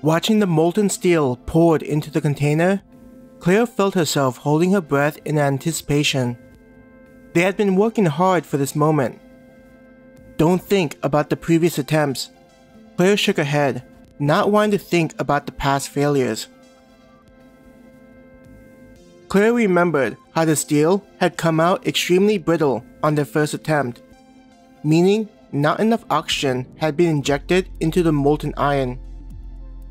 Watching the molten steel poured into the container, Claire felt herself holding her breath in anticipation. They had been working hard for this moment. Don't think about the previous attempts. Claire shook her head, not wanting to think about the past failures. Claire remembered how the steel had come out extremely brittle on their first attempt, meaning not enough oxygen had been injected into the molten iron.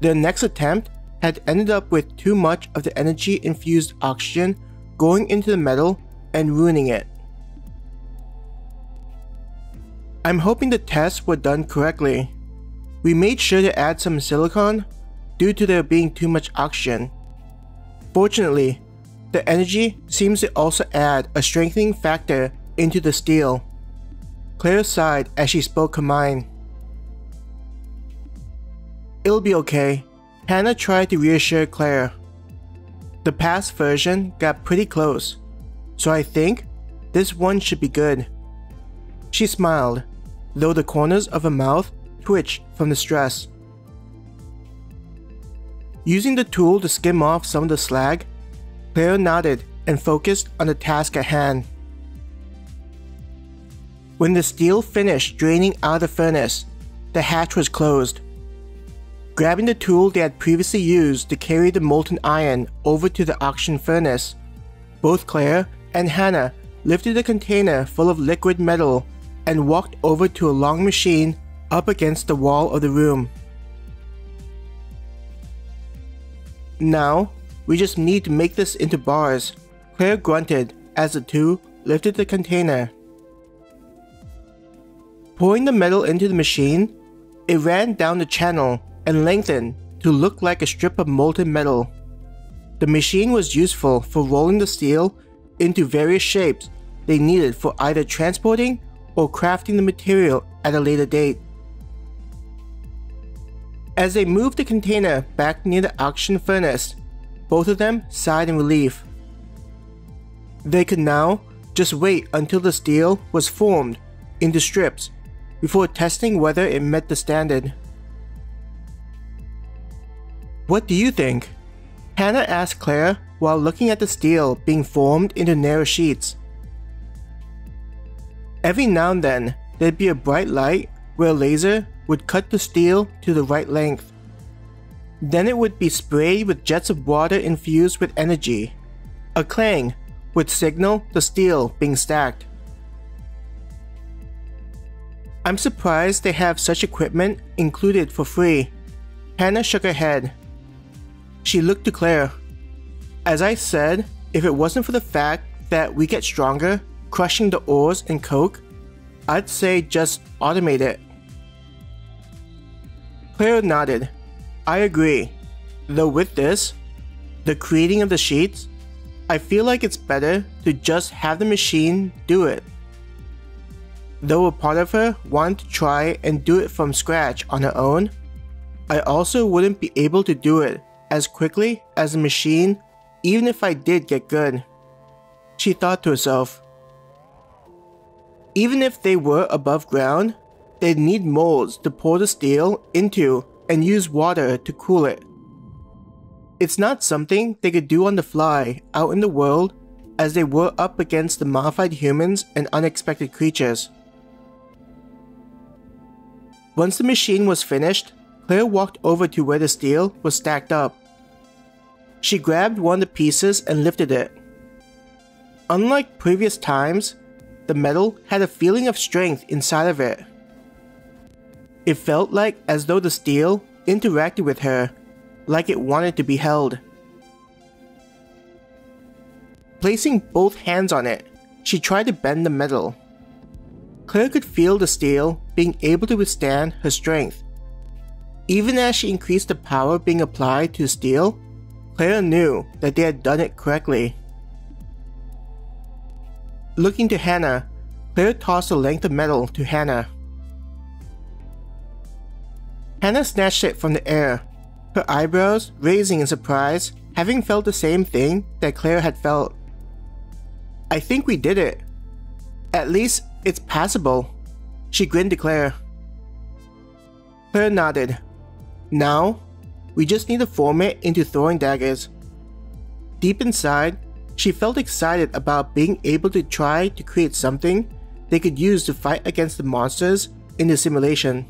Their next attempt had ended up with too much of the energy-infused oxygen going into the metal and ruining it. I'm hoping the tests were done correctly. We made sure to add some silicon due to there being too much oxygen. Fortunately, the energy seems to also add a strengthening factor into the steel. Claire sighed as she spoke her mind. It'll be okay. Hannah tried to reassure Claire. The past version got pretty close, so I think this one should be good. She smiled, though the corners of her mouth twitched from the stress. Using the tool to skim off some of the slag, Claire nodded and focused on the task at hand. When the steel finished draining out of the furnace, the hatch was closed. Grabbing the tool they had previously used to carry the molten iron over to the oxygen furnace, both Claire and Hannah lifted a container full of liquid metal and walked over to a long machine up against the wall of the room. Now, we just need to make this into bars, Claire grunted as the two lifted the container. Pouring the metal into the machine, it ran down the channel and lengthened to look like a strip of molten metal. The machine was useful for rolling the steel into various shapes they needed for either transporting or crafting the material at a later date. As they moved the container back near the oxygen furnace, both of them sighed in relief. They could now just wait until the steel was formed into strips before testing whether it met the standard. What do you think? Hannah asked Claire while looking at the steel being formed into narrow sheets. Every now and then, there'd be a bright light where a laser would cut the steel to the right length. Then it would be sprayed with jets of water infused with energy. A clang would signal the steel being stacked. I'm surprised they have such equipment included for free. Hannah shook her head. She looked to Claire. As I said, if it wasn't for the fact that we get stronger crushing the ores and coke, I'd say just automate it. Claire nodded. I agree. Though with this, the creating of the sheets, I feel like it's better to just have the machine do it. Though a part of her wanted to try and do it from scratch on her own, I also wouldn't be able to do it as quickly as the machine even if I did get good. She thought to herself. Even if they were above ground, they'd need molds to pour the steel into and use water to cool it. It's not something they could do on the fly out in the world as they were up against the modified humans and unexpected creatures. Once the machine was finished, Claire walked over to where the steel was stacked up. She grabbed one of the pieces and lifted it. Unlike previous times, the metal had a feeling of strength inside of it. It felt like as though the steel interacted with her, like it wanted to be held. Placing both hands on it, she tried to bend the metal. Claire could feel the steel being able to withstand her strength. Even as she increased the power being applied to the steel, Claire knew that they had done it correctly. Looking to Hannah, Claire tossed a length of metal to Hannah. Hannah snatched it from the air, her eyebrows raising in surprise, having felt the same thing that Claire had felt. I think we did it. At least it's passable. She grinned to Claire. Claire nodded. Now, We just need to form it into throwing daggers. Deep inside, she felt excited about being able to try to create something they could use to fight against the monsters in the simulation.